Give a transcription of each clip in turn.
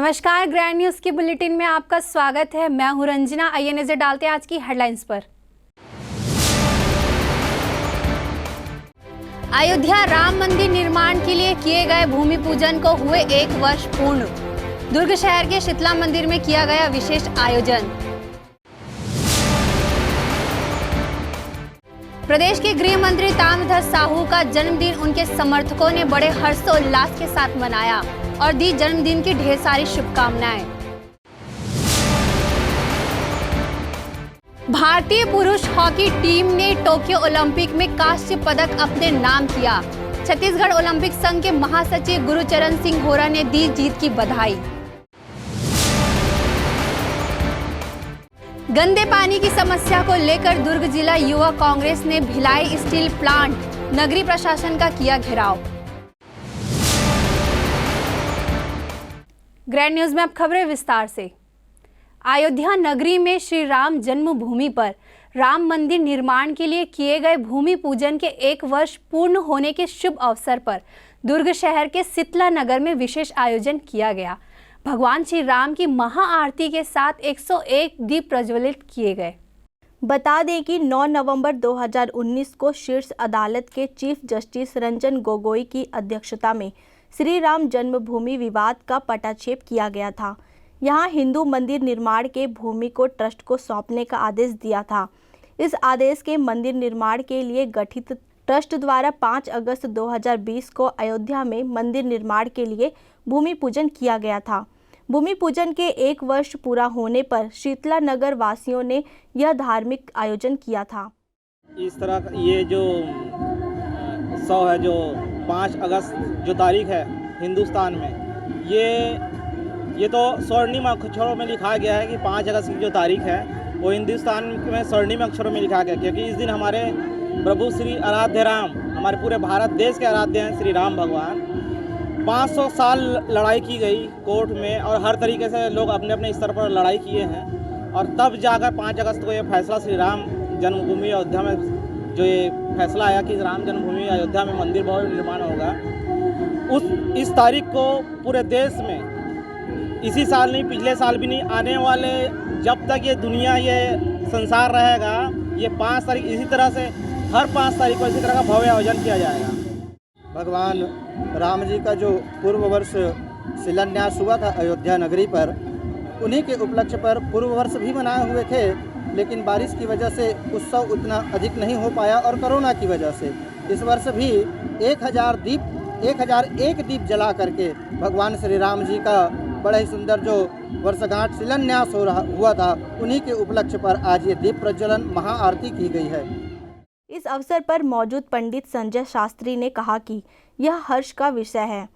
नमस्कार, grand news की bulletin में आपका स्वागत है। मैं हूं रंजना। आइए नजर डालते हैं आज की हेडलाइंस पर। अयोध्या राम मंदिर निर्माण के लिए किए गए भूमि पूजन को हुए 1 वर्ष पूर्ण। दुर्ग शहर के शीतला मंदिर में किया गया विशेष आयोजन। प्रदेश के गृह मंत्री ताम्रध्वज साहू का जन्मदिन उनके समर्थकों ने बड़े हर्षोल्लास के साथ मनाया और दी जन्मदिन की ढेर सारी शुभकामनाएं। भारतीय पुरुष हॉकी टीम ने टोक्यो ओलंपिक में कांस्य पदक अपने नाम किया। छत्तीसगढ़ ओलंपिक संघ के महासचिव गुरुचरण सिंह होरा ने दी जीत की बधाई। गंदे पानी की समस्या को लेकर दुर्ग जिला युवा कांग्रेस ने भिलाई स्टील प्लांट नगरीय प्रशासन का किया घेराव। ग्रैंड न्यूज में अब खबरें विस्तार से। अयोध्या नगरी में श्री राम जन्मभूमि पर राम मंदिर निर्माण के लिए किए गए भूमि पूजन के 1 वर्ष पूर्ण होने के शुभ अवसर पर दुर्ग शहर के शीतला नगर में विशेष आयोजन किया गया। भगवान श्री राम की महाआरती के साथ 101 दीप प्रज्वलित किए गए। बता दें कि 9 नवंबर 2019 को शीर्ष अदालत के चीफ जस्टिस रंजन गोगोई की अध्यक्षता में श्री राम जन्मभूमि विवाद का पटाक्षेप किया गया था। यहां हिंदू मंदिर निर्माण के भूमि को ट्रस्ट को सौंपने का आदेश दिया था। इस आदेश के मंदिर निर्माण के लिए गठित ट्रस्ट द्वारा 5 अगस्त 2020 को अयोध्या में मंदिर निर्माण के लिए भूमि पूजन किया गया था। भूमि पूजन के 1 वर्ष पूरा होने पर शीतला नगर वासियों ने यह धार्मिक आयोजन किया था। इस तरह का ये जो उत्सव है, जो 5 अगस्त जो तारीख है हिंदुस्तान में, ये तो स्वर्णिम अक्षरों में लिखा गया है कि 5 अगस्त की जो तारीख है वो हिंदुस्तान में स्वर्णिम अक्षरों में लिखा गया, क्योंकि इस दिन हमारे प्रभु श्री आराध्य राम, हमारे पूरे भारत देश के आराध्य हैं श्री राम भगवान। 500 साल लड़ाई की गई कोर्ट में और हर तरीके से लोग अपने अपने स्तर पर लड़ाई किए हैं और तब जाकर 5 अगस्त को ये फैसला श्री राम जन्मभूमि अयोध्या में जो ये फैसला आया कि राम जन्मभूमि अयोध्या में मंदिर भवन निर्माण होगा। इस तारीख को पूरे देश में इसी साल नहीं, पिछले साल भी नहीं, आने वाले जब तक ये दुनिया ये संसार रहेगा, ये 5 तारीख इसी तरह से हर 5 तारीख को इसी तरह का भव्य आयोजन किया जाएगा। भगवान राम जी का जो पूर्व वर्ष शिलान्यास हुआ था अयोध्या नगरी पर, उन्हीं के उपलक्ष्य पर पूर्व वर्ष भी मनाए हुए थे, लेकिन बारिश की वजह से उत्सव उतना अधिक नहीं हो पाया और कोरोना की वजह से इस वर्ष भी 1001 दीप जला करके भगवान श्री राम जी का बड़ा ही सुंदर जो वर्षगांठ शिलान्यास हुआ था, उन्हीं के उपलक्ष्य पर आज ये दीप प्रज्वलन महाआरती की गई है। इस अवसर पर मौजूद पंडित संजय शास्त्री ने कहा कि यह हर्ष का विषय है।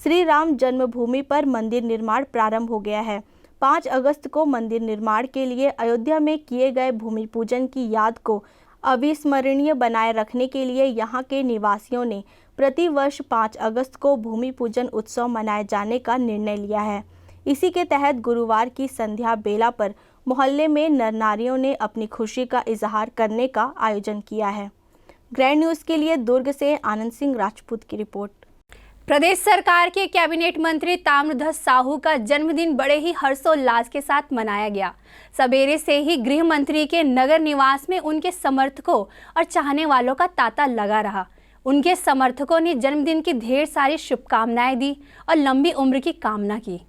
श्री राम जन्मभूमि पर मंदिर निर्माण प्रारंभ हो गया है। 5 अगस्त को मंदिर निर्माण के लिए अयोध्या में किए गए भूमि पूजन की याद को अविस्मरणीय बनाए रखने के लिए यहाँ के निवासियों ने प्रति वर्ष 5 अगस्त को भूमि पूजन उत्सव मनाए जाने का निर्णय लिया है। इसी के तहत गुरुवार की संध्या बेला पर मोहल्ले में नर नारियों ने अपनी खुशी का इजहार करने का आयोजन किया है। ग्रैंड न्यूज़ के लिए दुर्ग से आनंद सिंह राजपूत की रिपोर्ट। प्रदेश सरकार के कैबिनेट मंत्री ताम्रध्वज साहू का जन्मदिन बड़े ही हर्षोल्लास के साथ मनाया गया। सवेरे से ही गृह मंत्री के नगर निवास में उनके समर्थकों और चाहने वालों का तांता लगा रहा। उनके समर्थकों ने जन्मदिन की ढेर सारी शुभकामनाएं दी और लंबी उम्र की कामना की।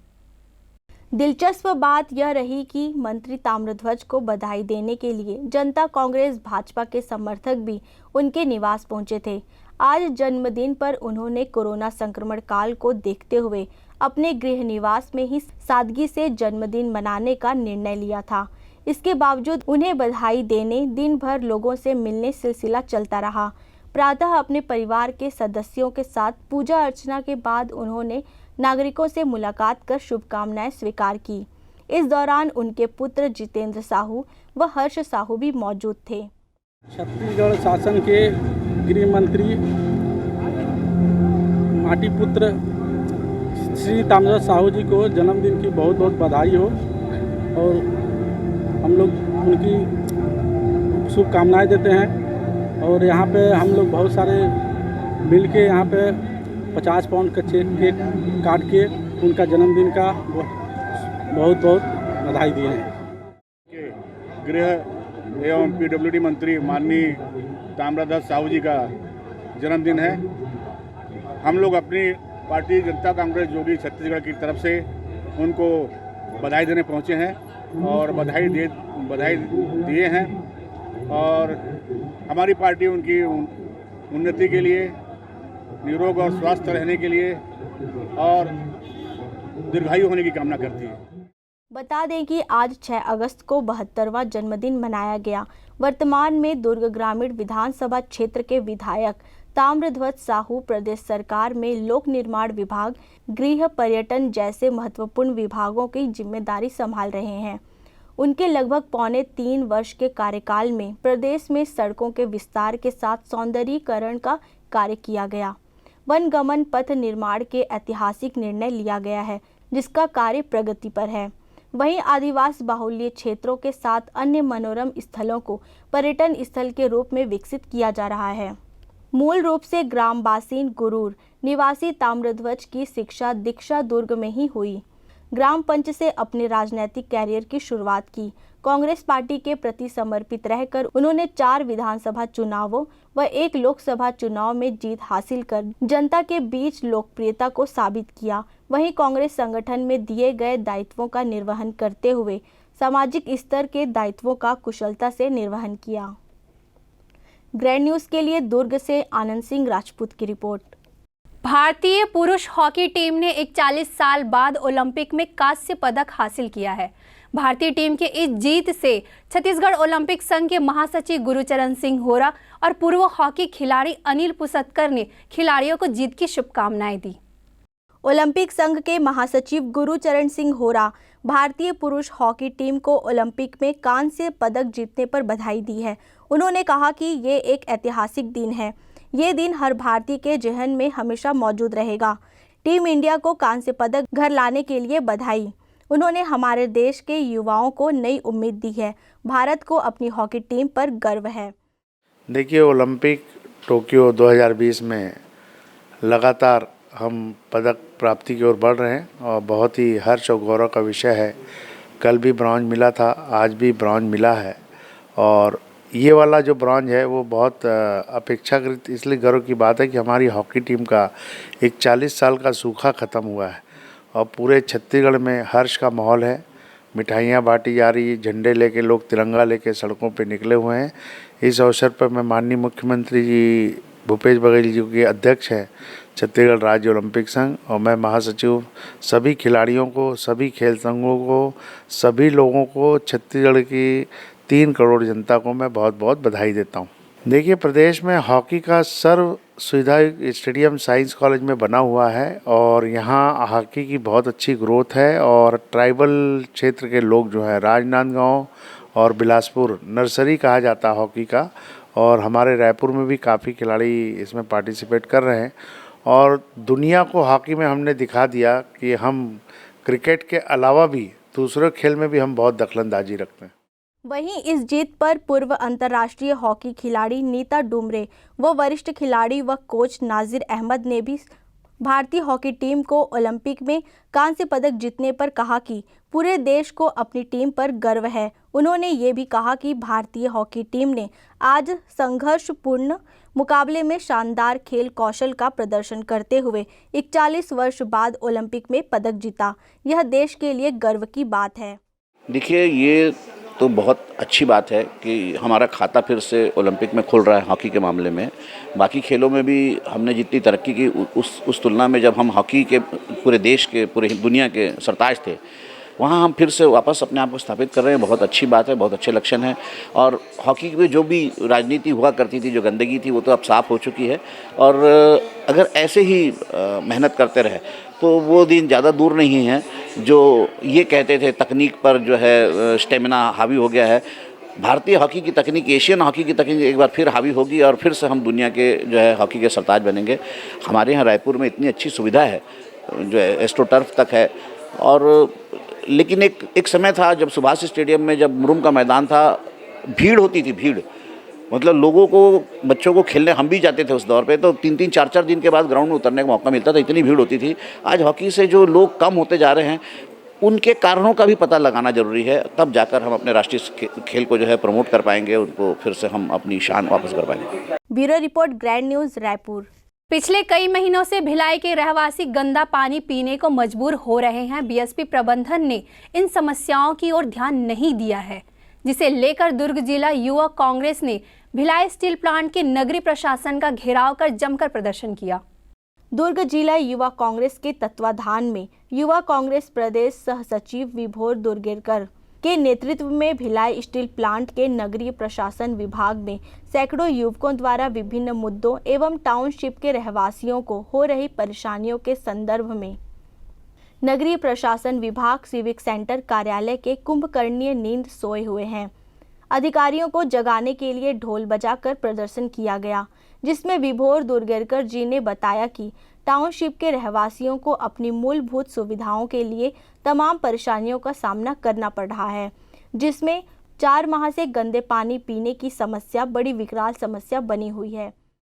दिलचस्प बात यह रही कि मंत्री ताम्रध्वज को बधाई देने के लिए जनता कांग्रेस भाजपा के समर्थक भी उनके निवास पहुंचे थे। आज जन्मदिन पर उन्होंने कोरोना संक्रमण काल को देखते हुए अपने गृह निवास में ही सादगी से जन्मदिन मनाने का निर्णय लिया था। इसके बावजूद उन्हें बधाई देने दिन भर लोगों से मिलने सिलसिला चलता रहा। प्रातः अपने परिवार के सदस्यों के साथ पूजा अर्चना के बाद उन्होंने नागरिकों से मुलाकात कर शुभकामनाएं स्वीकार की। इस दौरान उनके पुत्र जितेंद्र साहू व हर्ष साहू भी मौजूद थे। छत्तीसगढ़ शासन के गृह मंत्री माटी पुत्र श्री ताम्रध्वज साहू जी को जन्मदिन की बहुत बहुत बधाई हो और हम लोग उनकी शुभकामनाएं देते हैं। और यहाँ पे हम लोग बहुत सारे मिल के यहाँ पे 50 पाउंड का केक काट के उनका जन्मदिन का बहुत बहुत बधाई दी है। के गृह एवं पीडब्ल्यूडी मंत्री माननीय ताम्रध्वज साहू जी का जन्मदिन है। हम लोग अपनी पार्टी जनता कांग्रेस जोगी छत्तीसगढ़ की तरफ से उनको बधाई देने पहुंचे हैं और बधाई दिए हैं और हमारी पार्टी उनकी उन्नति के लिए, निरोग और स्वस्थ रहने के लिए और दीर्घायु होने की कामना करती है। बता दें कि आज 6 अगस्त को 72वां जन्मदिन मनाया गया। वर्तमान में दुर्ग ग्रामीण विधानसभा क्षेत्र के विधायक ताम्रध्वज साहू प्रदेश सरकार में लोक निर्माण विभाग, गृह, पर्यटन जैसे महत्वपूर्ण विभागों की जिम्मेदारी संभाल रहे हैं। उनके लगभग 3.25 वर्ष के कार्यकाल में प्रदेश में सड़कों के विस्तार के साथ सौंदर्यीकरण का कार्य किया गया। वनगमन पथ निर्माण के ऐतिहासिक निर्णय लिया गया है, जिसका कार्य प्रगति पर है। वहीं आदिवासी बाहुल्य क्षेत्रों के साथ अन्य मनोरम स्थलों को पर्यटन स्थल के रूप में विकसित किया जा रहा है। मूल रूप से ग्रामवासी गुरूर निवासी ताम्रध्वज की शिक्षा दीक्षा दुर्ग में ही हुई। ग्राम पंच से अपने राजनीतिक कैरियर की शुरुआत की। कांग्रेस पार्टी के प्रति समर्पित रहकर उन्होंने 4 विधानसभा चुनावों व 1 लोकसभा चुनाव में जीत हासिल कर जनता के बीच लोकप्रियता को साबित किया। वहीं कांग्रेस संगठन में दिए गए दायित्वों का निर्वहन करते हुए सामाजिक स्तर के दायित्वों का कुशलता से निर्वहन किया। ग्रैंड न्यूज़ के लिए दुर्ग से आनंद सिंह राजपूत की रिपोर्ट। भारतीय पुरुष हॉकी टीम ने 41 साल बाद ओलंपिक में कांस्य पदक हासिल किया है। भारतीय टीम के इस जीत से छत्तीसगढ़ ओलंपिक संघ के महासचिव गुरुचरण सिंह होरा और पूर्व हॉकी खिलाड़ी अनिल पुसतकर ने खिलाड़ियों को जीत की शुभकामनाएं दी। ओलंपिक संघ के महासचिव गुरुचरण सिंह होरा भारतीय पुरुष हॉकी टीम को ओलंपिक में कांस्य पदक जीतने पर बधाई दी है। उन्होंने कहा कि ये एक ऐतिहासिक दिन है। ये दिन हर भारतीय के जहन में हमेशा मौजूद रहेगा। टीम इंडिया को कांस्य पदक घर लाने के लिए बधाई। उन्होंने हमारे देश के युवाओं को नई उम्मीद दी है। भारत को अपनी हॉकी टीम पर गर्व है। देखिए, ओलंपिक टोक्यो 2020 में लगातार हम पदक प्राप्ति की ओर बढ़ रहे हैं और बहुत ही हर्ष और गौरव का विषय है। कल भी ब्रॉन्ज मिला था, आज भी ब्रॉन्ज मिला है और ये वाला जो ब्रॉन्ज है वो बहुत अपेक्षाकृत इसलिए गर्व की बात है कि हमारी हॉकी टीम का एक 40 साल का सूखा ख़त्म हुआ है और पूरे छत्तीसगढ़ में हर्ष का माहौल है। मिठाइयाँ बांटी जा रही है, झंडे लेके लोग तिरंगा लेके सड़कों पे निकले हुए हैं। इस अवसर पर मैं माननीय मुख्यमंत्री जी भूपेश बघेल जी के अध्यक्ष हैं छत्तीसगढ़ राज्य ओलंपिक संघ और मैं महासचिव सभी खिलाड़ियों को, सभी खेल संघों को, सभी लोगों को, छत्तीसगढ़ की 3 करोड़ जनता को मैं बहुत बहुत बधाई देता हूँ। देखिए, प्रदेश में हॉकी का सर्व सुविधा स्टेडियम साइंस कॉलेज में बना हुआ है और यहाँ हॉकी की बहुत अच्छी ग्रोथ है और ट्राइबल क्षेत्र के लोग जो है राजनांदगांव और बिलासपुर नर्सरी कहा जाता है हॉकी का और हमारे रायपुर में भी काफ़ी खिलाड़ी इसमें पार्टिसिपेट कर रहे हैं और दुनिया को हॉकी में हमने दिखा दिया कि हम क्रिकेट के अलावा भी दूसरे खेल में भी हम बहुत दखलंदाजी रखते हैं। वहीं इस जीत पर पूर्व अंतर्राष्ट्रीय हॉकी खिलाड़ी नीता डुमरे व वरिष्ठ खिलाड़ी व कोच नाजिर अहमद ने भी भारतीय हॉकी टीम को ओलंपिक में कांस्य पदक जीतने पर कहा कि पूरे देश को अपनी टीम पर गर्व है। उन्होंने ये भी कहा कि भारतीय हॉकी टीम ने आज संघर्षपूर्ण मुकाबले में शानदार खेल कौशल का प्रदर्शन करते हुए 41 वर्ष बाद ओलंपिक में पदक जीता। यह देश के लिए गर्व की बात है। देखिए, ये तो बहुत अच्छी बात है कि हमारा खाता फिर से ओलंपिक में खुल रहा है हॉकी के मामले में। बाकी खेलों में भी हमने जितनी तरक्की की उस तुलना में जब हम हॉकी के पूरे देश के, पूरे दुनिया के सरताज थे, वहाँ हम फिर से वापस अपने आप को स्थापित कर रहे हैं। बहुत अच्छी बात है, बहुत अच्छे लक्षण हैं। और हॉकी में जो भी राजनीति हुआ करती थी, जो गंदगी थी, वो तो अब साफ़ हो चुकी है और अगर ऐसे ही मेहनत करते रहे तो वो दिन ज़्यादा दूर नहीं है जो ये कहते थे तकनीक पर जो है स्टेमिना हावी हो गया है। भारतीय हॉकी की तकनीक, एशियन हॉकी की तकनीक एक बार फिर हावी होगी और फिर से हम दुनिया के जो है हॉकी के सरताज बनेंगे। हमारे यहाँ रायपुर में इतनी अच्छी सुविधा है, जो है एस्ट्रोटर्फ तक है। और लेकिन एक समय था जब सुभाष स्टेडियम में जब मुरुम का मैदान था, भीड़ होती थी, भीड़ मतलब लोगों को, बच्चों को खेलने हम भी जाते थे उस दौर पे, तो 3-3, 4-4 दिन के बाद ग्राउंड में उतरने का मौका मिलता था, इतनी भीड़ होती थी। आज हॉकी से जो लोग कम होते जा रहे हैं उनके कारणों का भी पता लगाना जरूरी है, तब जाकर हम अपने राष्ट्रीय खेल को जो है प्रमोट कर पाएंगे, उनको फिर से हम अपनी शान वापस कर पाएंगे। Bureau report, grand news, Raipur. पिछले कई महीनों से भिलाई के रहवासी गंदा पानी पीने को मजबूर हो रहे हैं। बीएसपी प्रबंधन ने इन समस्याओं की ओर ध्यान नहीं दिया है, जिसे लेकर दुर्ग जिला युवा कांग्रेस ने भिलाई स्टील प्लांट के नगरीय प्रशासन का घेराव कर जमकर प्रदर्शन किया। दुर्ग जिला युवा कांग्रेस के तत्वाधान में युवा कांग्रेस प्रदेश सह सचिव विभोर दुर्गेरकर के नेतृत्व में भिलाई स्टील प्लांट के नगरीय प्रशासन विभाग में सैकड़ों युवकों द्वारा विभिन्न मुद्दों एवं टाउनशिप के रहवासियों को हो रही परेशानियों के संदर्भ में नगरीय प्रशासन विभाग सिविक सेंटर कार्यालय के कुंभकर्णीय नींद सोए हुए हैं अधिकारियों को जगाने के लिए ढोल बजाकर प्रदर्शन किया गया, जिसमें विभोर दुर्गेरकर जी ने बताया कि टाउनशिप के रहवासियों को अपनी मूलभूत सुविधाओं के लिए तमाम परेशानियों का सामना करना पड़ रहा है, जिसमें 4 माह से गंदे पानी पीने की समस्या बड़ी विकराल समस्या बनी हुई है।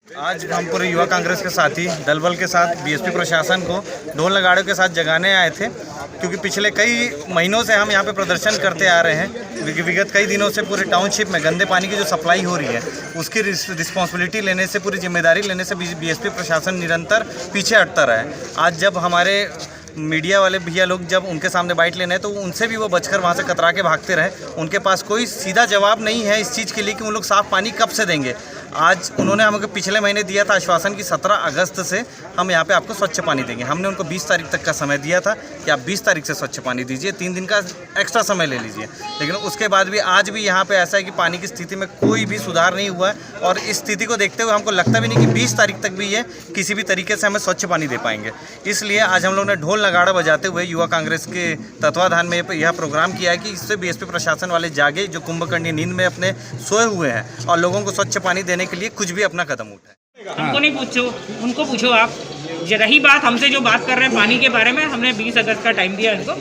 आज हम पूरे युवा कांग्रेस के साथी दल बल के साथ बीएसपी प्रशासन को ढोल नगाड़ों के साथ जगाने आए थे, क्योंकि पिछले कई महीनों से हम यहाँ पे प्रदर्शन करते आ रहे हैं। विगत कई दिनों से पूरे टाउनशिप में गंदे पानी की जो सप्लाई हो रही है उसकी रिस्पॉन्सिबिलिटी लेने से, पूरी जिम्मेदारी लेने से बीएसपी प्रशासन निरंतर पीछे हटता रहा है। आज जब हमारे मीडिया वाले भैया लोग जब उनके सामने बाइट लेने तो उनसे भी वो बचकर वहाँ से कतरा के भागते रहे। उनके पास कोई सीधा जवाब नहीं है इस चीज़ के लिए कि उन लोग साफ़ पानी कब से देंगे। आज उन्होंने हमको पिछले महीने दिया था आश्वासन कि 17 अगस्त से हम यहाँ पे आपको स्वच्छ पानी देंगे। हमने उनको 20 तारीख तक का समय दिया था कि आप 20 तारीख से स्वच्छ पानी दीजिए, 3 दिन का एक्स्ट्रा समय ले लीजिए। लेकिन उसके बाद भी आज भी यहाँ पे ऐसा है कि पानी की स्थिति में कोई भी सुधार नहीं हुआ है, और इस स्थिति को देखते हुए हमको लगता भी नहीं कि 20 तारीख तक भी ये किसी भी तरीके से हमें स्वच्छ पानी दे पाएंगे। इसलिए आज हम लोग ने ढोल नगाड़ा बजाते हुए युवा कांग्रेस के तत्वाधान में यह प्रोग्राम किया है कि इससे बीएसपी प्रशासन वाले जागे, जो कुंभकर्णी नींद में अपने सोए हुए हैं, और लोगों को स्वच्छ पानी देने के लिए कुछ भी अपना कदम उठाए। हमको नहीं पूछो, उनको पूछो आप। रही बात हमसे जो बात कर रहे हैं पानी के बारे में, हमने 20 अगस्त का टाइम दिया इनको,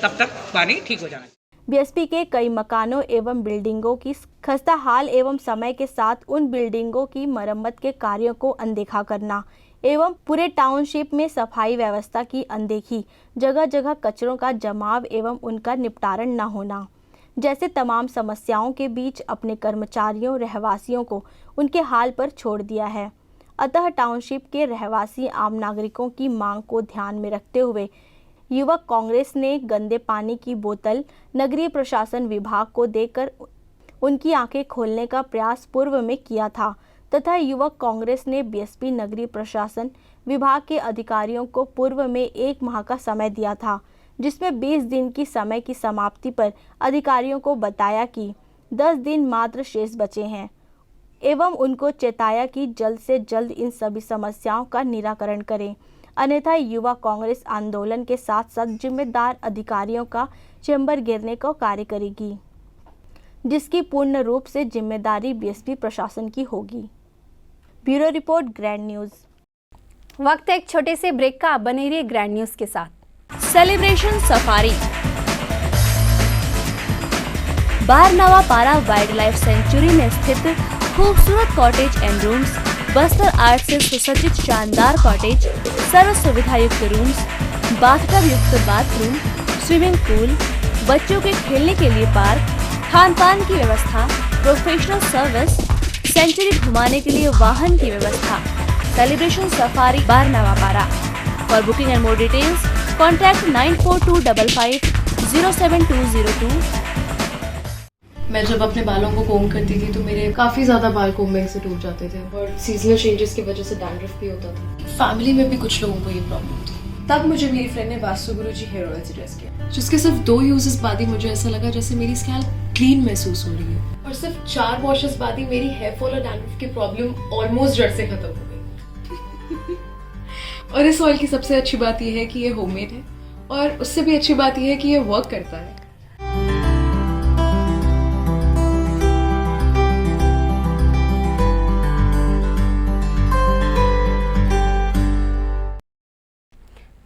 तब तक पानी ठीक हो जाना। बीएसपी के कई मकानों एवं बिल्डिंगों की खस्ता हाल एवं समय के साथ उन बिल्डिंगों की मरम्मत के कार्यों को अनदेखा करना एवं पूरे टाउनशिप में सफाई व्यवस्था की अनदेखी, जगह जगह कचरों का जमाव एवं उनका निपटारण न होना जैसे तमाम समस्याओं के बीच अपने कर्मचारियों रहवासियों को उनके हाल पर छोड़ दिया है। अतः टाउनशिप के रहवासी आम नागरिकों की मांग को ध्यान में रखते हुए युवक कांग्रेस ने गंदे पानी की बोतल नगरीय प्रशासन विभाग को देकर उनकी आंखें खोलने का प्रयास पूर्व में किया था, तथा युवक कांग्रेस ने बीएसपी नगरीय प्रशासन विभाग के अधिकारियों को पूर्व में 1 माह का समय दिया था, जिसमें 20 दिन की समय की समाप्ति पर अधिकारियों को बताया कि 10 दिन मात्र शेष बचे हैं एवं उनको चेताया कि जल्द से जल्द इन सभी समस्याओं का निराकरण करें, अन्यथा युवा कांग्रेस आंदोलन के साथ साथ जिम्मेदार अधिकारियों का चैम्बर घेरने का कार्य करेगी, जिसकी पूर्ण रूप से जिम्मेदारी बीएसपी प्रशासन की होगी। Bureau report, grand news. वक्त है एक छोटे से ब्रेक का, बने रहिए ग्रैंड न्यूज़ के साथ। सेलिब्रेशन सफारी बारनावा पारा वाइल्ड लाइफ सेंचुरी में स्थित खूबसूरत cottage and rooms, Bastar art से सुसज्जित शानदार कॉटेज, सर्व सुविधा युक्त रूम्स, बाथटब युक्त बाथरूम, स्विमिंग पूल, बच्चों के खेलने के लिए पार्क, खान पान की व्यवस्था, प्रोफेशनल सर्विस, सेंचुरी घुमाने के लिए वाहन की व्यवस्था। सेलिब्रेशन सफारी बारनावा पारा। For booking and more details contact 942255070202। मैं जब अपने बालों को कोम करती थी तो मेरे काफ़ी ज़्यादा बाल कोम्बिंग से टूट जाते थे, और सीजनल चेंजेस की वजह से डैंड्रफ भी होता था। फैमिली में भी कुछ लोगों को ये प्रॉब्लम थी। तब मुझे मेरी फ्रेंड ने वास्तु गुरुजी हेयर ऑयल सजेस्ट किया, जिसके सिर्फ 2 यूजेस बाद ही मुझे ऐसा लगा जैसे मेरी स्कैल्प क्लीन महसूस हो रही है, और सिर्फ 4 वॉशेस बाद ही मेरी हेयर फॉल और डैंड्रफ की प्रॉब्लम ऑलमोस्ट जड़ से खत्म हो गई। और इस ऑयल की सबसे अच्छी बात यह है कि ये होममेड है, और उससे भी अच्छी बात यह है कि ये वर्क करता है।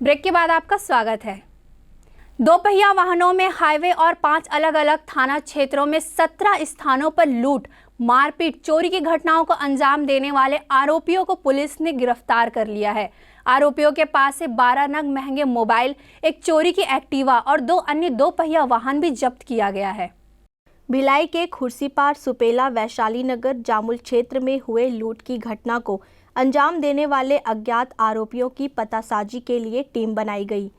ब्रेक के बाद आपका स्वागत है। 2 पहिया वाहनों में हाईवे और 5 अलग अलग थाना क्षेत्रों में 17 स्थानों पर लूट, मारपीट, चोरी की घटनाओं को अंजाम देने वाले आरोपियों को पुलिस ने गिरफ्तार कर लिया है। आरोपियों के पास से 12 नग महंगे मोबाइल, एक चोरी की एक्टिवा और 2 अन्य 2 पहिया वाहन भी जब्त किया गया है। भिलाई के खुर्सीपार, सुपेला, वैशाली नगर, जामुल क्षेत्र में हुए लूट की घटना को अंजाम देने वाले अज्ञात आरोपियों की पतासाजी के लिए टीम बनाई गई।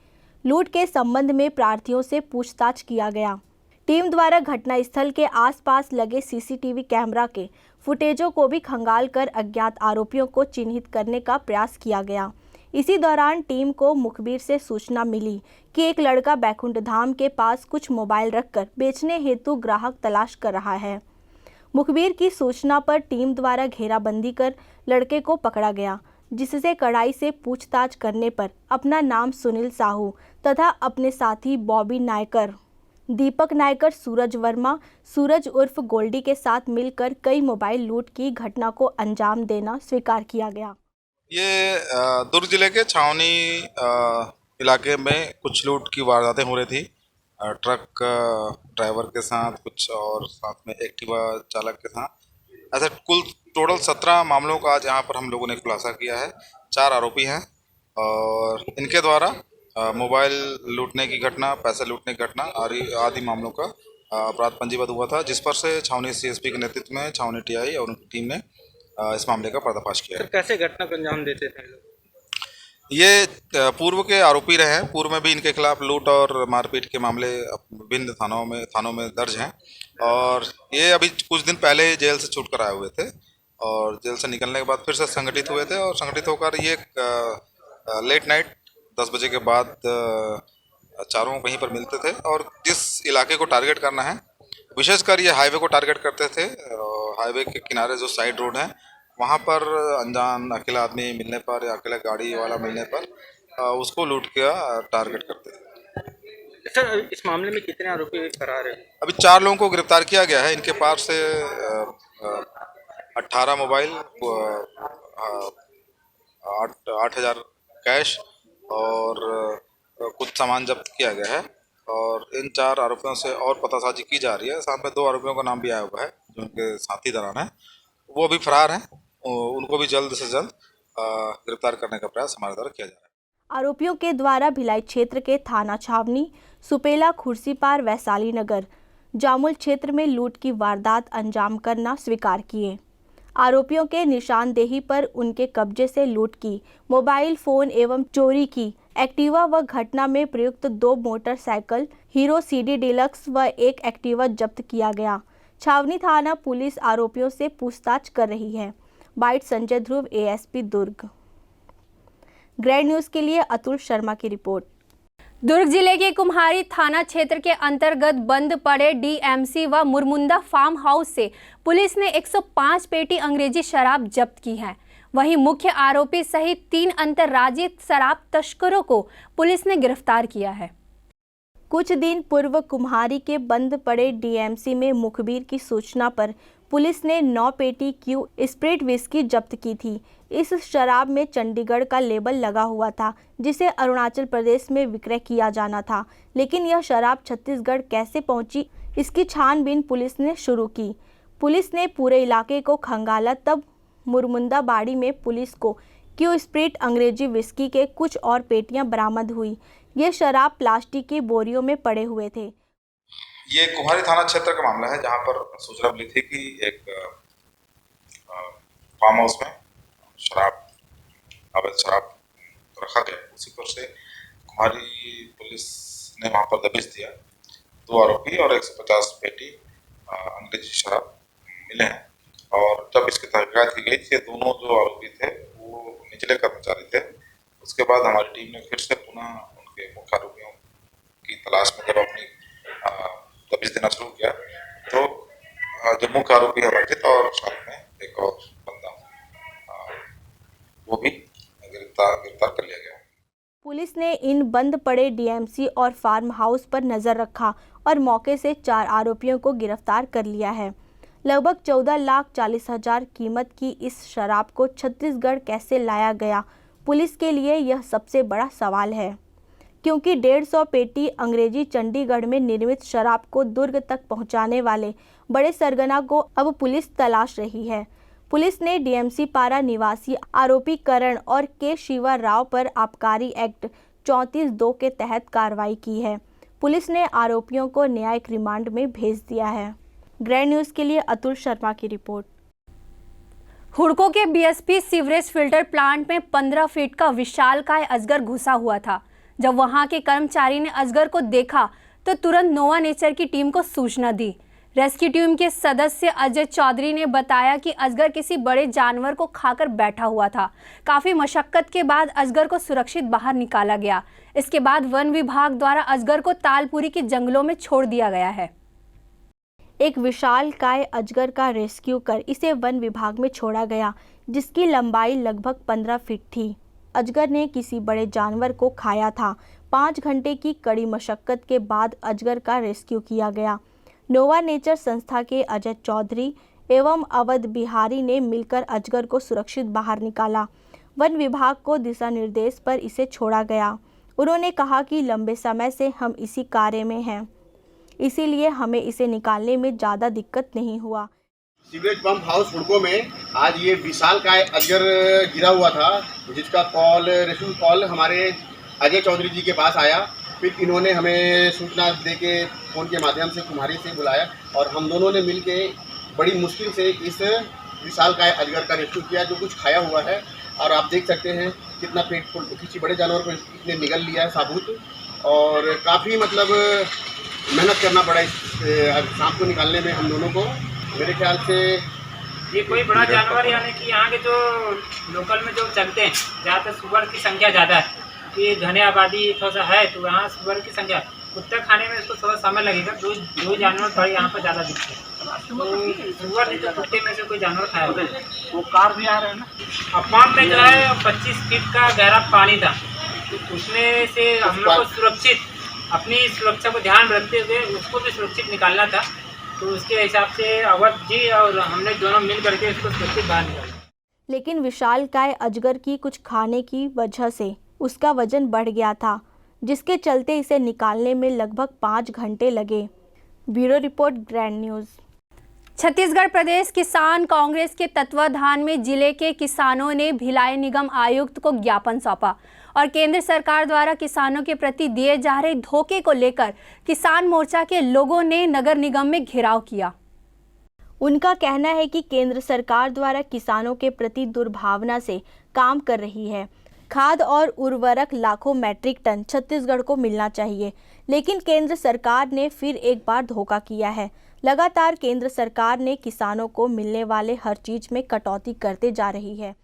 लूट के संबंध में प्रार्थियों से पूछताछ किया गया। टीम द्वारा घटनास्थल के आसपास लगे सीसीटीवी कैमरा के फुटेजों को भी खंगाल कर अज्ञात आरोपियों को चिन्हित करने का प्रयास किया गया। इसी दौरान टीम को मुखबिर से सूचना मिली कि एक लड़का बैकुंठ धाम के पास कुछ मोबाइल रखकर बेचने हेतु ग्राहक तलाश कर रहा है। मुखबिर की सूचना पर टीम द्वारा घेराबंदी कर लड़के को पकड़ा गया, जिससे कड़ाई से पूछताछ करने पर अपना नाम सुनील साहू तथा अपने साथी बॉबी नायकर, दीपक नायकर, सूरज वर्मा, सूरज उर्फ गोल्डी के साथ मिलकर कई मोबाइल लूट की घटना को अंजाम देना स्वीकार किया गया। ये दुर्ग जिले के छावनी इलाके में कुछ लूट की वारदातें हो रही थी। ट्रक ड्राइवर के साथ कुछ और साथ में एक्टिवा चालक के साथ। ऐसा कुल टोटल 17 मामलों का आज यहाँ पर हम लोगों ने खुलासा किया है। 4 आरोपी हैं और इनके द्वारा मोबाइल लूटने की घटना, पैसे लूटने की घटना आदि मामलों का अपराध पंजीबद्ध हुआ था, जिस पर से छावनी सीएसपी के नेतृत्व में छावनी टीआई और उनकी टीम ने इस मामले का पर्दाफाश किया है। कैसे घटना को अंजाम देते थे लोग? ये पूर्व के आरोपी रहे हैं। पूर्व में भी इनके खिलाफ लूट और मारपीट के मामले विभिन्न थानों में दर्ज हैं और ये अभी कुछ दिन पहले जेल से छूट कर आए हुए थे और जेल से निकलने के बाद फिर से संगठित हुए थे और संगठित होकर ये लेट नाइट 10 बजे के बाद चारों कहीं पर मिलते थे और जिस इलाके को टारगेट करना है, विशेषकर ये हाईवे को टारगेट करते थे। हाईवे के किनारे जो साइड रोड है वहाँ पर अनजान अकेला आदमी मिलने पर या अकेला गाड़ी वाला मिलने पर उसको लूट के टारगेट करते थे। सर, इस मामले में कितने आरोपी फरार हैं? अभी 4 लोगों को गिरफ्तार किया गया है। इनके पास से 18 मोबाइल, 8,000 कैश और कुछ सामान जब्त किया गया है और इन 4 आरोपियों से और पतासाजी की जा रही है। साथ में 2 आरोपियों का नाम भी आया हुआ है जो उनके साथी दौरान है, वो भी फरार हैं। उनको भी जल्द से जल्द गिरफ्तार करने का प्रयास हमारे द्वारा किया जा रहा है। आरोपियों के द्वारा भिलाई क्षेत्र के थाना छावनी, सुपेला, खुर्सीपार, वैशाली नगर, जामुल क्षेत्र में लूट की वारदात अंजाम करना स्वीकार किए। आरोपियों के निशानदेही पर उनके कब्जे से लूट की मोबाइल फोन एवं चोरी की एक्टिवा व घटना में प्रयुक्त 2 मोटरसाइकिल हीरो CD डिलक्स व 1 एक्टिवा जब्त किया गया। छावनी थाना पुलिस आरोपियों से पूछताछ कर रही है। बाइट संजय ध्रुव, ASP दुर्ग। ग्रैंड न्यूज़ के लिए अतुल शर्मा की रिपोर्ट। दुर्ग जिले के कुम्हारी थाना क्षेत्र के अंतर्गत बंद पड़े DMC व मुरमुंदा फार्म हाउस से पुलिस ने 105 पेटी अंग्रेजी शराब जब्त की है। वहीं मुख्य आरोपी सहित 3 अंतर्राज्यीय शराब तस्करों को पुलिस ने गिरफ्तार किया है। कुछ दिन पूर्व कुम्हारी के बंद पड़े DMC में मुखबिर की सूचना पर पुलिस ने 9 पेटी क्यू स्प्रिट विस्की जब्त की थी। इस शराब में चंडीगढ़ का लेबल लगा हुआ था, जिसे अरुणाचल प्रदेश में विक्रय किया जाना था, लेकिन यह शराब छत्तीसगढ़ कैसे पहुंची, इसकी छानबीन पुलिस ने शुरू की। पुलिस ने पूरे इलाके को खंगाला, तब मुरमुंदा बाड़ी में पुलिस को क्यू स्प्रिट अंग्रेजी विस्की के कुछ और पेटियां बरामद हुई। ये शराब प्लास्टिक की बोरियों में पड़े हुए थे। ये कुम्हारी थाना क्षेत्र का मामला है, जहां पर सूचना मिली थी कि एक फार्म हाउस में अवैध शराब रखा गया। उसी पर से कुम्हारी पुलिस ने वहां पर दबिश दिया। 2 आरोपी और 150 पेटी अंग्रेजी शराब मिले हैं और जब इसकी तहकीकात की गई, ये दोनों जो आरोपी थे वो निचले कर्मचारी थे। उसके बाद हमारी टीम ने फिर से पुनः उनके मुख्य आरोपियों की तलाश में जब अपनी दबिश देना शुरू किया, तो जो मुख्य आरोपी है वर्जित और साथ में एक और बंदा, वो भी गिरफ्तार कर लिया गया। पुलिस ने इन बंद पड़े DMC और फार्म हाउस पर नजर रखा और मौके से 4 आरोपियों को गिरफ्तार कर लिया है। लगभग 14,40,000 कीमत की इस शराब को छत्तीसगढ़ कैसे लाया गया, पुलिस के लिए यह सबसे बड़ा सवाल है, क्योंकि 150 पेटी अंग्रेजी चंडीगढ़ में निर्मित शराब को दुर्ग तक पहुंचाने वाले बड़े सरगना को अब पुलिस तलाश रही है। पुलिस ने डीएमसी पारा निवासी आरोपी करण और के शिवा राव पर आबकारी एक्ट 34(2) के तहत कार्रवाई की है। पुलिस ने आरोपियों को न्यायिक रिमांड में भेज दिया है। ग्रैंड न्यूज़ के लिए अतुल शर्मा की रिपोर्ट। हुड़को के बीएसपी सीवरेज फिल्टर प्लांट में 15 फीट का विशालकाय अजगर घुसा हुआ था। जब वहां के कर्मचारी ने अजगर को देखा तो तुरंत नोवा नेचर की टीम को सूचना दी। रेस्क्यू टीम के सदस्य अजय चौधरी ने बताया कि अजगर किसी बड़े जानवर को खाकर बैठा हुआ था। काफी मशक्कत के बाद अजगर को सुरक्षित बाहर निकाला गया। इसके बाद वन विभाग द्वारा अजगर को तालपुरी के जंगलों में छोड़ दिया गया है। एक विशालकाय अजगर का रेस्क्यू कर इसे वन विभाग में छोड़ा गया, जिसकी लंबाई लगभग 15 फीट थी। अजगर ने किसी बड़े जानवर को खाया था। 5 घंटे की कड़ी मशक्कत के बाद अजगर का रेस्क्यू किया गया। नोवा नेचर संस्था के अजय चौधरी एवं अवध बिहारी ने मिलकर अजगर को सुरक्षित बाहर निकाला। वन विभाग को दिशा निर्देश पर इसे छोड़ा गया। उन्होंने कहा कि लंबे समय से हम इसी कार्य में हैं, इसीलिए हमें इसे निकालने में ज़्यादा दिक्कत नहीं हुआ। सीवरेज पंप हाउस हुड़को में आज ये विशालकाय अजगर गिरा हुआ था, जिसका रेस्क्यू कॉल हमारे अजय चौधरी जी के पास आया। फिर इन्होंने हमें सूचना देके फ़ोन के माध्यम से कुम्हारी से बुलाया और हम दोनों ने मिलके बड़ी मुश्किल से इस विशालकाय अजगर का रेस्क्यू किया, जो कुछ खाया हुआ है। और आप देख सकते हैं कितना पेट किसी बड़े जानवर को इसने निगल लिया है साबुत, और काफ़ी मतलब मेहनत करना पड़ा इस सांप को निकालने में हम दोनों को। मेरे ख्याल से ये कोई बड़ा जानवर यानी कि यहाँ के जो लोकल में जो चलते हैं ज़्यादातर सुअर की संख्या ज़्यादा है। ये घने आबादी थोड़ा सा है तो यहाँ सुअर की संख्या, कुत्ता खाने में इसको थोड़ा समय लगेगा। दो जानवर थोड़ा यहाँ पर ज़्यादा दिखते हैं, तो सुअर नहीं तो कुत्ते में से कोई जानवर खाया होगा। वो कार भी आ रहा है ना। अब पंप में जो है 25 फीट का गहरा पानी था, तो उसमें से हम लोग को सुरक्षित अपनी सुरक्षा को ध्यान रखते हुए उसको भी सुरक्षित निकालना था। तो उसके हिसाब से अवध जी और हमने दोनों मिल करके इसको सुरक्षित बाहर निकाला। लेकिन विशालकाय अजगर की कुछ खाने की वजह से उसका वजन बढ़ गया था, जिसके चलते इसे निकालने में लगभग 5 घंटे लगे। Bureau report, grand news. Chhattisgarh प्रदेश किसान कांग्रेस के तत्वाधान में जिले के किसानों ने भिलाई निगम आयुक्त को ज्ञापन सौंपा और केंद्र सरकार द्वारा किसानों के प्रति दिए जा रहे धोखे को लेकर किसान मोर्चा के लोगों ने नगर निगम में घेराव किया। उनका कहना है कि केंद्र सरकार द्वारा किसानों के प्रति दुर्भावना से काम कर रही है। खाद और उर्वरक लाखों मैट्रिक टन छत्तीसगढ़ को मिलना चाहिए, लेकिन केंद्र सरकार ने फिर एक बार धोखा किया है। लगातार केंद्र सरकार ने किसानों को मिलने वाले हर चीज में कटौती करते जा रही है।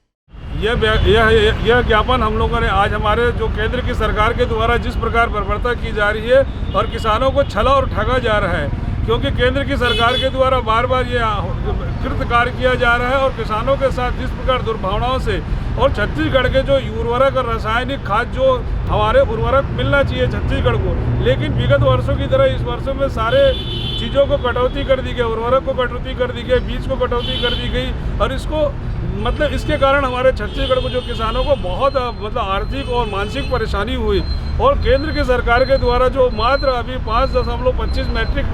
यह ज्ञापन हम लोगों ने आज हमारे जो केंद्र की सरकार के द्वारा जिस प्रकार बर्बरता की जा रही है और किसानों को छला और ठगा जा रहा है, क्योंकि केंद्र की सरकार के द्वारा बार बार ये कृत कार्य किया जा रहा है और किसानों के साथ जिस प्रकार दुर्भावनाओं से और छत्तीसगढ़ के जो उर्वरक और रासायनिक खाद जो हमारे उर्वरक मिलना चाहिए छत्तीसगढ़ को, लेकिन विगत वर्षों की तरह इस वर्षों में सारे चीज़ों को कटौती कर दी गई, उर्वरक को कटौती कर दी गई, बीज को कटौती कर दी गई और इसको मतलब इसके कारण हमारे छत्तीसगढ़ को जो किसानों को बहुत मतलब आर्थिक और मानसिक परेशानी हुई। और केंद्र की सरकार के द्वारा जो मात्र अभी 5.25 मैट्रिक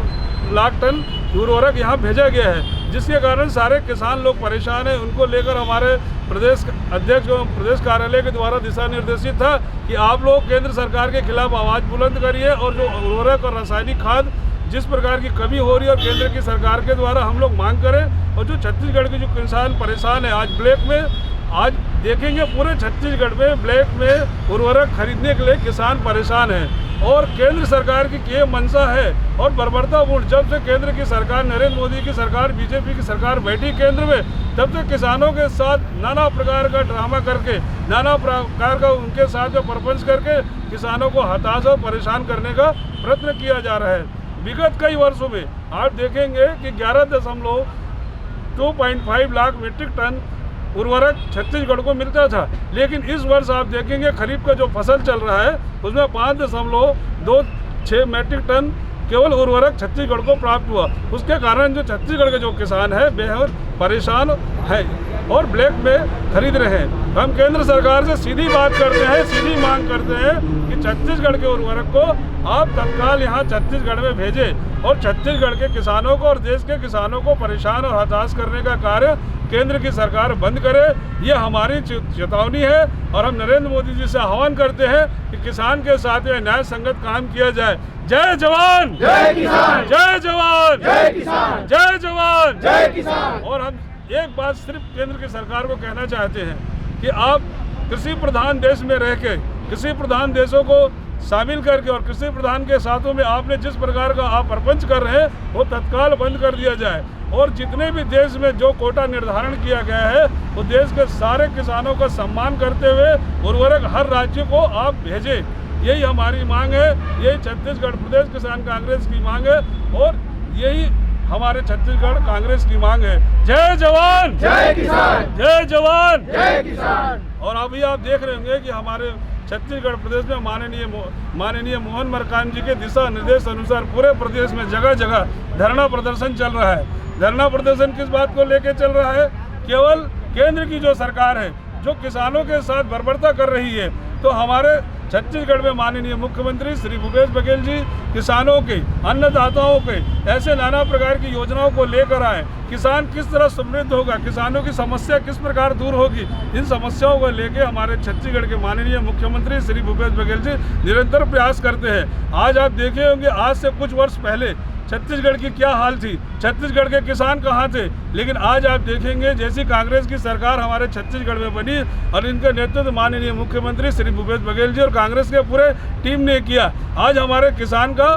लाख टन उर्वरक यहाँ भेजा गया है, जिसके कारण सारे किसान लोग परेशान हैं। उनको लेकर हमारे प्रदेश अध्यक्ष एवं प्रदेश कार्यालय के द्वारा दिशा निर्देशित था कि आप लोग केंद्र सरकार के खिलाफ आवाज़ बुलंद करिए और जो उर्वरक और रासायनिक खाद जिस प्रकार की कमी हो रही है और केंद्र की सरकार के द्वारा हम लोग मांग करें। और जो छत्तीसगढ़ के जो किसान परेशान है, आज ब्लैक में आज देखेंगे पूरे छत्तीसगढ़ में ब्लैक में उर्वरक खरीदने के लिए किसान परेशान हैं। और केंद्र सरकार की ये मंशा है और बर्बरतापूर्ण, जब से केंद्र की सरकार नरेंद्र मोदी की सरकार बीजेपी की सरकार बैठी केंद्र में, तब से किसानों के साथ नाना प्रकार का ड्रामा करके नाना प्रकार का उनके साथ जो प्रपंच करके किसानों को हताश और परेशान करने का प्रयत्न किया जा रहा है। विगत कई वर्षों में आप देखेंगे कि 11.25 लाख मीट्रिक टन उर्वरक छत्तीसगढ़ को मिलता था, लेकिन इस वर्ष आप देखेंगे खरीफ का जो फसल चल रहा है उसमें 5.26 मैट्रिक टन केवल उर्वरक छत्तीसगढ़ को प्राप्त हुआ। उसके कारण जो छत्तीसगढ़ के जो किसान है बेहद परेशान है और ब्लैक में खरीद रहे हैं। हम केंद्र सरकार से सीधी बात करते हैं, सीधी मांग करते हैं कि छत्तीसगढ़ के उर्वरक को आप तत्काल यहाँ छत्तीसगढ़ में भेजें और छत्तीसगढ़ के किसानों को और देश के किसानों को परेशान और हताश करने का कार्य केंद्र की सरकार बंद करे। ये हमारी चेतावनी है और हम नरेंद्र मोदी जी से आह्वान करते हैं कि किसान के साथ ये न्याय संगत काम किया जाए। जय जवान जय किसान, जय जवान जय किसान, जय जवान जय किसान। और हम एक बात सिर्फ केंद्र की सरकार को कहना चाहते हैं कि आप कृषि प्रधान देश में रह के कृषि प्रधान देशों को शामिल करके और कृषि प्रधान के साथों में आपने जिस प्रकार का आप प्रपंच कर रहे हैं वो तत्काल बंद कर दिया जाए। और जितने भी देश में जो कोटा निर्धारण किया गया है वो देश के सारे किसानों का सम्मान करते हुए उर्वरक हर राज्य को आप भेजें। यही हमारी मांग है, यही छत्तीसगढ़ प्रदेश किसान कांग्रेस की मांग है और यही हमारे छत्तीसगढ़ कांग्रेस की मांग है। जय जवान जय किसान, जय जवान जय किसान। और अभी आप देख रहे होंगे कि हमारे छत्तीसगढ़ प्रदेश में माननीय मोहन मरकाम जी के दिशा निर्देश अनुसार पूरे प्रदेश में जगह जगह धरना प्रदर्शन चल रहा है। धरना प्रदर्शन किस बात को लेकर चल रहा है? केवल केंद्र की जो सरकार है जो किसानों के साथ बर्बरता कर रही है, तो हमारे छत्तीसगढ़ में माननीय मुख्यमंत्री श्री भूपेश बघेल जी किसानों के, अन्नदाताओं के ऐसे नाना प्रकार की योजनाओं को लेकर आए। किसान किस तरह समृद्ध होगा, किसानों की समस्या किस प्रकार दूर होगी, इन समस्याओं को लेकर हमारे छत्तीसगढ़ के माननीय मुख्यमंत्री श्री भूपेश बघेल जी निरंतर प्रयास करते हैं। आज आप देखे होंगे आज से कुछ वर्ष पहले छत्तीसगढ़ की क्या हाल थी, छत्तीसगढ़ के किसान कहाँ थे, लेकिन आज आप देखेंगे जैसी कांग्रेस की सरकार हमारे छत्तीसगढ़ में बनी और इनके नेतृत्व माननीय मुख्यमंत्री श्री भूपेश बघेल जी और कांग्रेस के पूरे टीम ने किया, आज हमारे किसान का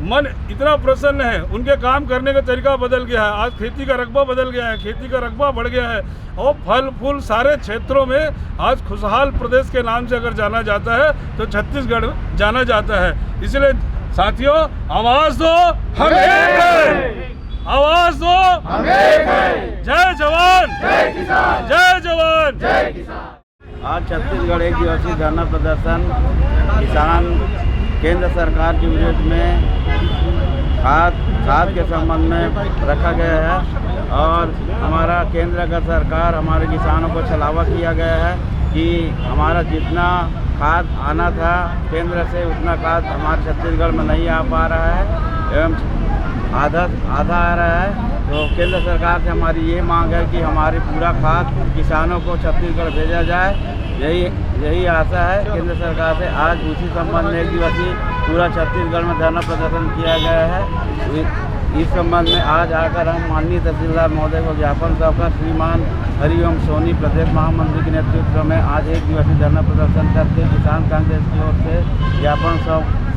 मन इतना प्रसन्न है, उनके काम करने का तरीका बदल गया है। आज खेती का रकबा बदल गया है, खेती का रकबा बढ़ गया है और फल फूल सारे क्षेत्रों में आज खुशहाल प्रदेश के नाम से अगर जाना जाता है तो छत्तीसगढ़ जाना जाता है। इसलिए साथियों, आवाज दो हम एक हैं, आवाज दो हम एक हैं। जय जवान जय किसान, जय जवान जय किसान। आज छत्तीसगढ़ एक दिवसीय धरना प्रदर्शन किसान केंद्र सरकार के विरोध में खाद के संबंध में रखा गया है और हमारा केंद्र का सरकार हमारे किसानों को छलावा किया गया है कि हमारा जितना खाद आना था केंद्र से उतना खाद हमारे छत्तीसगढ़ में नहीं आ पा रहा है एवं आधा आ रहा है। तो केंद्र सरकार से हमारी ये मांग है कि हमारी पूरा खाद किसानों को छत्तीसगढ़ भेजा जाए। यही आशा है केंद्र सरकार से। आज उसी संबंध में एक दिवसीय पूरा छत्तीसगढ़ में धरना प्रदर्शन किया गया है। इस संबंध में आज आकर हम माननीय तहसीलदार महोदय को ज्ञापन सौंपा। श्रीमान हरिओम सोनी प्रदेश महामंत्री के नेतृत्व में आज एक दिवसीय धरना प्रदर्शन करके किसान कांग्रेस की ओर से ज्ञापन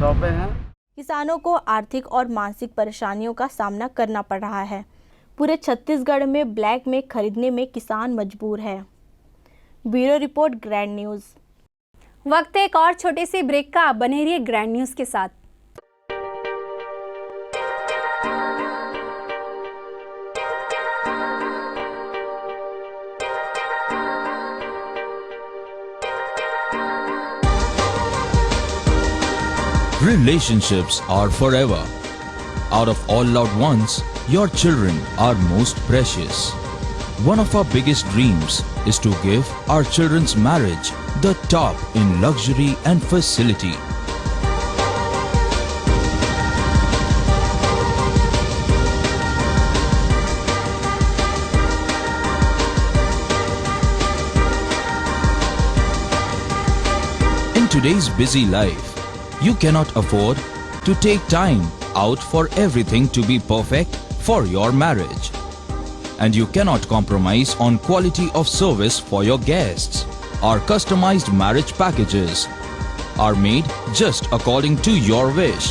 सौंपे हैं। किसानों को आर्थिक और मानसिक परेशानियों का सामना करना पड़ रहा है। पूरे छत्तीसगढ़ में ब्लैक में खरीदने में किसान मजबूर है। Bureau report, grand news. वक्त एक और छोटे से ब्रेक का, बने रहिए ग्रैंड न्यूज़ के साथ। Relationships are forever. Out of all loved ones, your children are most precious. One of our biggest dreams is to give our children's marriage the top in luxury and facility. In today's busy life, you cannot afford to take time out for everything to be perfect for your marriage. And you cannot compromise on quality of service for your guests. Our customized marriage packages are made just according to your wish.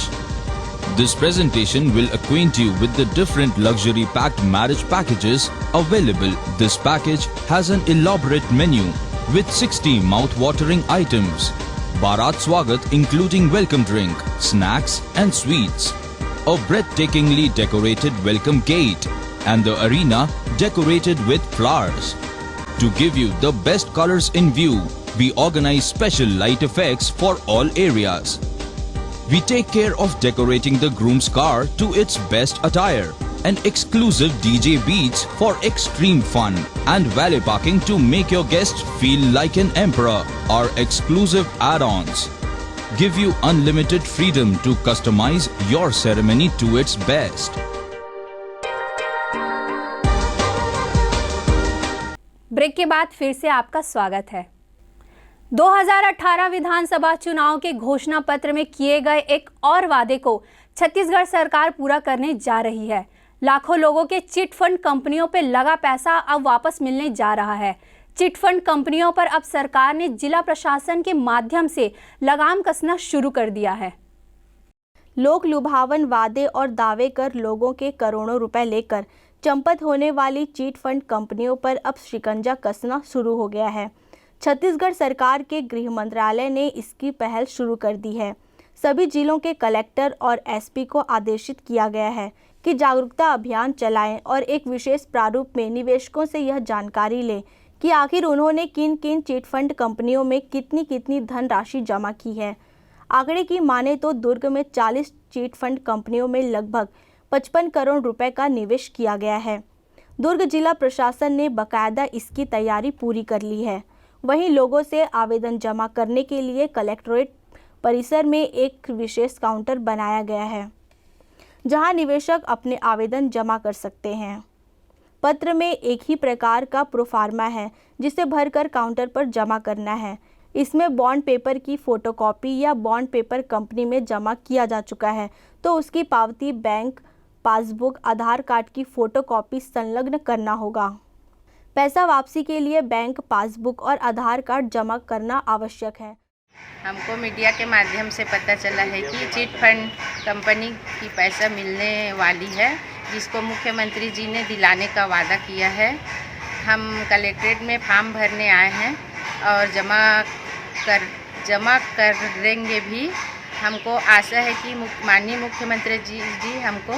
This presentation will acquaint you with the different luxury packed marriage packages available. This package has an elaborate menu with 60 mouth-watering items. Bharat Swagat including welcome drink, snacks and sweets. A breathtakingly decorated welcome gate and the arena decorated with flowers. To give you the best colors in view, we organize special light effects for all areas. We take care of decorating the groom's car to its best attire and exclusive DJ beats for extreme fun and valet parking to make your guests feel like an emperor. Our exclusive add-ons. give you unlimited freedom to customize your ceremony to its best. Break के बाद फिर से आपका स्वागत है। 2018 विधानसभा चुनाव के घोषणा पत्र में किए गए एक और वादे को छत्तीसगढ़ सरकार पूरा करने जा रही है। लाखों लोगों के चिट फंड कंपनियों पर लगा पैसा अब वापस मिलने जा रहा है। चिट फंड कंपनियों पर अब सरकार ने जिला प्रशासन के माध्यम से लगाम कसना शुरू कर दिया है। लोक लुभावन वादे और दावे कर लोगों के करोड़ों रुपए लेकर चंपत होने वाली चिट फंड कंपनियों पर अब शिकंजा कसना शुरू हो गया है। छत्तीसगढ़ सरकार के गृह मंत्रालय ने इसकी पहल शुरू कर दी है। सभी जिलों के कलेक्टर और एसपी को आदेशित किया गया है कि जागरूकता अभियान चलाएं और एक विशेष प्रारूप में निवेशकों से यह जानकारी लें कि आखिर उन्होंने किन किन चिट फंड कंपनियों में कितनी कितनी धनराशि जमा की है। आंकड़े की माने तो दुर्ग में 40 चिट फंड कंपनियों में लगभग 55 करोड़ रुपए का निवेश किया गया है। दुर्ग जिला प्रशासन ने बकायदा इसकी तैयारी पूरी कर ली है। वहीं लोगों से आवेदन जमा करने के लिए कलेक्ट्रेट परिसर में एक विशेष काउंटर बनाया गया है, जहां निवेशक अपने आवेदन जमा कर सकते हैं। पत्र में एक ही प्रकार का प्रोफार्मा है जिसे भरकर काउंटर पर जमा करना है। इसमें बॉन्ड पेपर की फोटोकॉपी या बॉन्ड पेपर कंपनी में जमा किया जा चुका है तो उसकी पावती, बैंक पासबुक, आधार कार्ड की फोटोकॉपी संलग्न करना होगा। पैसा वापसी के लिए बैंक पासबुक और आधार कार्ड जमा करना आवश्यक है। हमको मीडिया के माध्यम से पता चला है कि चिट फंड कंपनी की पैसा मिलने वाली है, जिसको मुख्यमंत्री जी ने दिलाने का वादा किया है। हम कलेक्ट्रेट में फॉर्म भरने आए हैं और जमा करेंगे भी। हमको आशा है कि माननीय मुख्यमंत्री जी हमको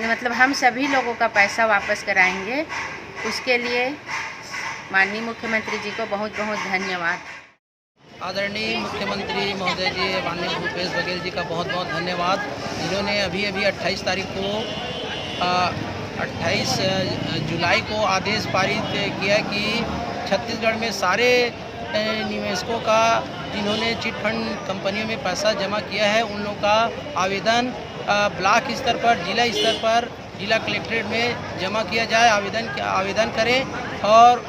मतलब हम सभी लोगों का पैसा वापस कराएंगे। उसके लिए माननीय मुख्यमंत्री जी को बहुत बहुत धन्यवाद। आदरणीय मुख्यमंत्री महोदय जी माननीय भूपेश बघेल जी का बहुत बहुत धन्यवाद, जिन्होंने अभी 28 तारीख को 28 जुलाई को आदेश पारित किया कि छत्तीसगढ़ में सारे निवेशकों का जिन्होंने चिट फंड कंपनियों में पैसा जमा किया है उन लोगों का आवेदन ब्लॉक स्तर पर, जिला स्तर पर, जिला कलेक्ट्रेट में जमा किया जाए। आवेदन करें और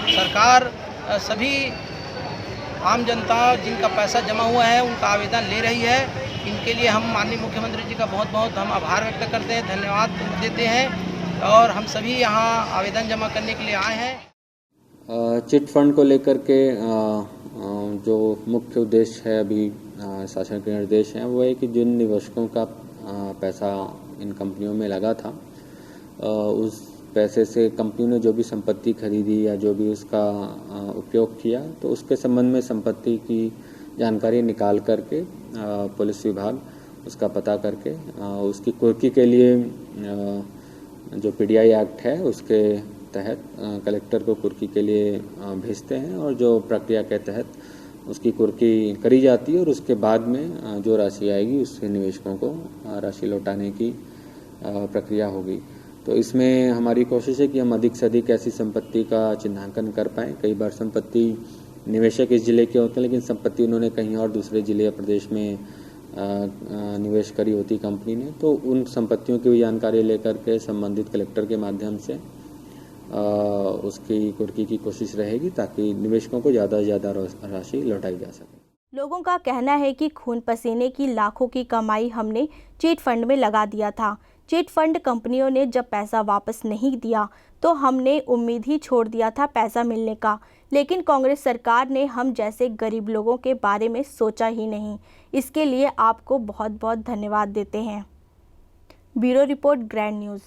सरकार सभी आम जनता जिनका पैसा जमा हुआ है उनका आवेदन ले रही है। इनके लिए हम माननीय मुख्यमंत्री जी का बहुत बहुत हम आभार व्यक्त करते हैं, धन्यवाद देते हैं और हम सभी यहाँ आवेदन जमा करने के लिए आए हैं। चिट फंड को लेकर के जो मुख्य उद्देश्य है अभी शासन के निर्देश हैं वो है कि जिन निवेशकों का पैसा इन कंपनियों में लगा था उस पैसे से कंपनी ने जो भी संपत्ति खरीदी या जो भी उसका उपयोग किया तो उसके संबंध में संपत्ति की जानकारी निकाल करके पुलिस विभाग उसका पता करके उसकी कुर्की के लिए जो पीडीआई एक्ट है उसके तहत कलेक्टर को कुर्की के लिए भेजते हैं और जो प्रक्रिया के तहत उसकी कुर्की करी जाती है और उसके बाद में जो राशि आएगी उससे निवेशकों को राशि लौटाने की प्रक्रिया होगी। तो इसमें हमारी कोशिश है कि हम अधिक से अधिक ऐसी संपत्ति का चिन्हांकन कर पाएँ। कई बार संपत्ति निवेशक इस जिले के होते हैं लेकिन संपत्ति उन्होंने कहीं और दूसरे जिले या प्रदेश में निवेश करी होती कंपनी ने, तो उन संपत्तियों की भी जानकारी लेकर के संबंधित कलेक्टर के माध्यम से उसकी कुर्की की कोशिश रहेगी ताकि निवेशकों को ज़्यादा से ज़्यादा राशि लौटाई जा सके। लोगों का कहना है कि खून पसीने की लाखों की कमाई हमने चिट फंड में लगा दिया था। चिट फंड कंपनियों ने जब पैसा वापस नहीं दिया तो हमने उम्मीद ही छोड़ दिया था पैसा मिलने का, लेकिन कांग्रेस सरकार ने हम जैसे गरीब लोगों के बारे में सोचा ही नहीं। इसके लिए आपको बहुत बहुत धन्यवाद देते हैं। Bureau report, grand news.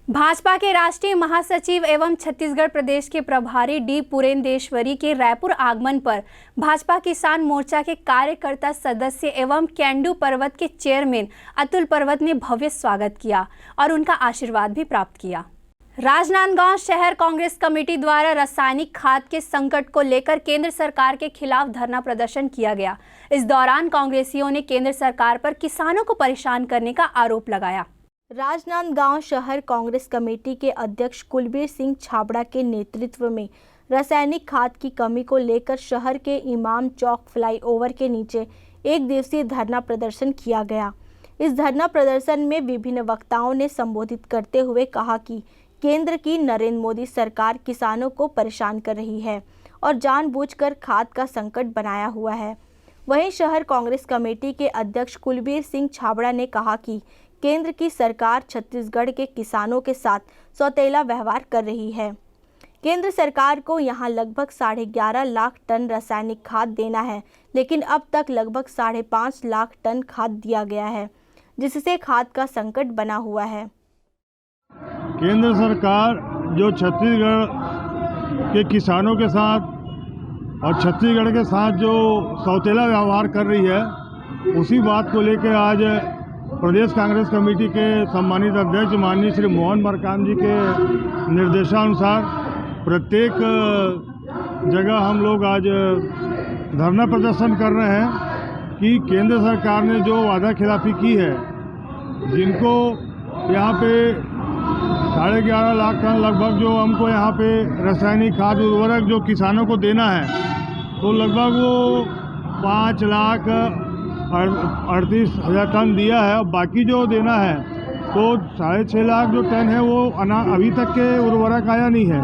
Bhajpa के राष्ट्रीय महासचिव एवं छत्तीसगढ़ प्रदेश के प्रभारी डी पुरेंदेश्वरी के रायपुर आगमन पर भाजपा किसान मोर्चा के कार्यकर्ता सदस्य एवं कैंडू पर्वत के चेयरमैन अतुल पर्वत ने भव्य स्वागत किया और उनका आशीर्वाद भी प्राप्त किया। राजनांदगांव शहर कांग्रेस कमेटी द्वारा रासायनिक खाद के संकट को लेकर केंद्र सरकार के खिलाफ धरना प्रदर्शन किया गया। इस दौरान कांग्रेसियों ने केंद्र सरकार पर किसानों को परेशान करने का आरोप लगाया। राजनांदगांव शहर कांग्रेस कमेटी के अध्यक्ष कुलबीर सिंह छाबड़ा के नेतृत्व में रासायनिक खाद की कमी को लेकर शहर के इमाम चौक फ्लाईओवर के नीचे एक दिवसीय धरना प्रदर्शन किया गया। इस धरना प्रदर्शन में विभिन्न वक्ताओं ने संबोधित करते हुए कहा कि केंद्र की नरेंद्र मोदी सरकार किसानों को परेशान कर रही है और जानबूझकर खाद का संकट बनाया हुआ है। वहीं शहर कांग्रेस कमेटी के अध्यक्ष कुलबीर सिंह छाबड़ा ने कहा कि केंद्र की सरकार छत्तीसगढ़ के किसानों के साथ सौतेला व्यवहार कर रही है। केंद्र सरकार को यहां लगभग 11.5 लाख टन रासायनिक खाद देना है, लेकिन अब तक लगभग 5.5 लाख टन खाद दिया गया है, जिससे खाद का संकट बना हुआ है। केंद्र सरकार जो छत्तीसगढ़ के किसानों के साथ और छत्तीसगढ़ के साथ जो सौतेला व्यवहार कर रही है, उसी बात को लेकर आज प्रदेश कांग्रेस कमेटी के सम्मानित अध्यक्ष माननीय श्री मोहन मरकाम जी के निर्देशानुसार प्रत्येक जगह हम लोग आज धरना प्रदर्शन कर रहे हैं कि केंद्र सरकार ने जो वादा खिलाफी की है, जिनको यहाँ पे 11.5 लाख टन लगभग जो हमको यहाँ पे रासायनिक खाद उर्वरक जो किसानों को देना है, तो लगभग वो 5,38,000 टन दिया है। और बाकी जो देना है तो 6.5 लाख जो टन है वो अभी तक के उर्वरक आया नहीं है।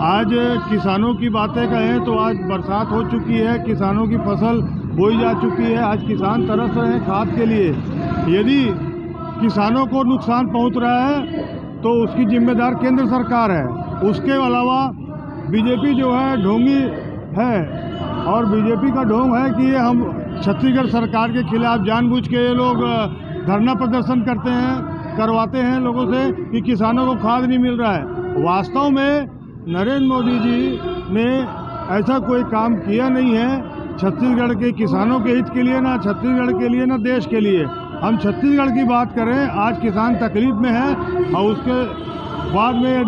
आज किसानों की बातें कहें तो आज बरसात हो चुकी है, किसानों की फसल बोई जा चुकी है, आज किसान तरस रहे हैं खाद के लिए। यदि किसानों को नुकसान पहुंच रहा है तो उसकी जिम्मेदार केंद्र सरकार है। उसके अलावा बीजेपी जो है ढोंगी है, और बीजेपी का ढोंग है कि ये हम छत्तीसगढ़ सरकार के खिलाफ जानबूझ के ये लोग धरना प्रदर्शन करवाते हैं लोगों से कि किसानों को खाद नहीं मिल रहा है। वास्तव में नरेंद्र मोदी जी ने ऐसा कोई काम किया नहीं है छत्तीसगढ़ के किसानों के हित के लिए, ना छत्तीसगढ़ के लिए, ना देश के लिए। हम छत्तीसगढ़ की बात करें, आज किसान तकलीफ में है, और उसके बाद में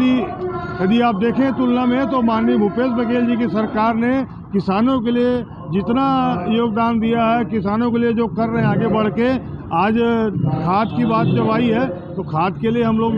यदि आप देखें तुलना में तो माननीय भूपेश बघेल जी की सरकार ने किसानों के लिए जितना योगदान दिया है, किसानों के लिए जो कर रहे हैं आगे बढ़ के, आज खाद की बात जब आई है तो खाद के लिए हम लोग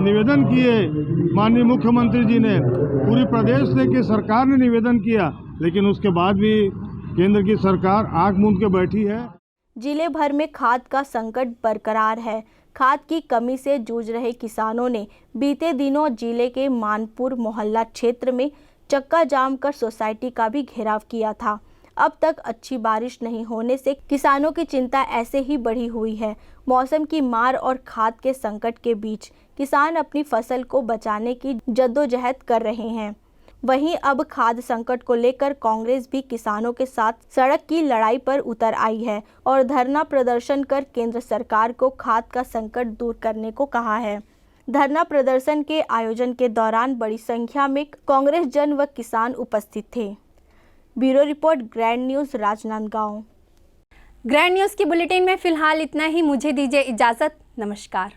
निवेदन किए। माननीय मुख्यमंत्री जी ने, पूरी प्रदेश से की सरकार ने निवेदन किया, लेकिन उसके बाद भी केंद्र की सरकार आंख मूंद के बैठी है। जिले भर में खाद का संकट बरकरार है। खाद की कमी से जूझ रहे किसानों ने बीते दिनों जिले के मानपुर मोहल्ला क्षेत्र में चक्का जाम कर सोसाइटी का भी घेराव किया था। अब तक अच्छी बारिश नहीं होने से किसानों की चिंता ऐसे ही बढ़ी हुई है। मौसम की मार और खाद के संकट के बीच किसान अपनी फसल को बचाने की जद्दोजहद कर रहे हैं। वहीं अब खाद संकट को लेकर कांग्रेस भी किसानों के साथ सड़क की लड़ाई पर उतर आई है और धरना प्रदर्शन कर केंद्र सरकार को खाद का संकट दूर करने को कहा है। धरना प्रदर्शन के आयोजन के दौरान बड़ी संख्या में कांग्रेस जन व किसान उपस्थित थे। Bureau report, grand news, Rajnandgaon. Grand news की बुलेटिन में फिलहाल इतना ही। मुझे दीजिए इजाज़त। नमस्कार।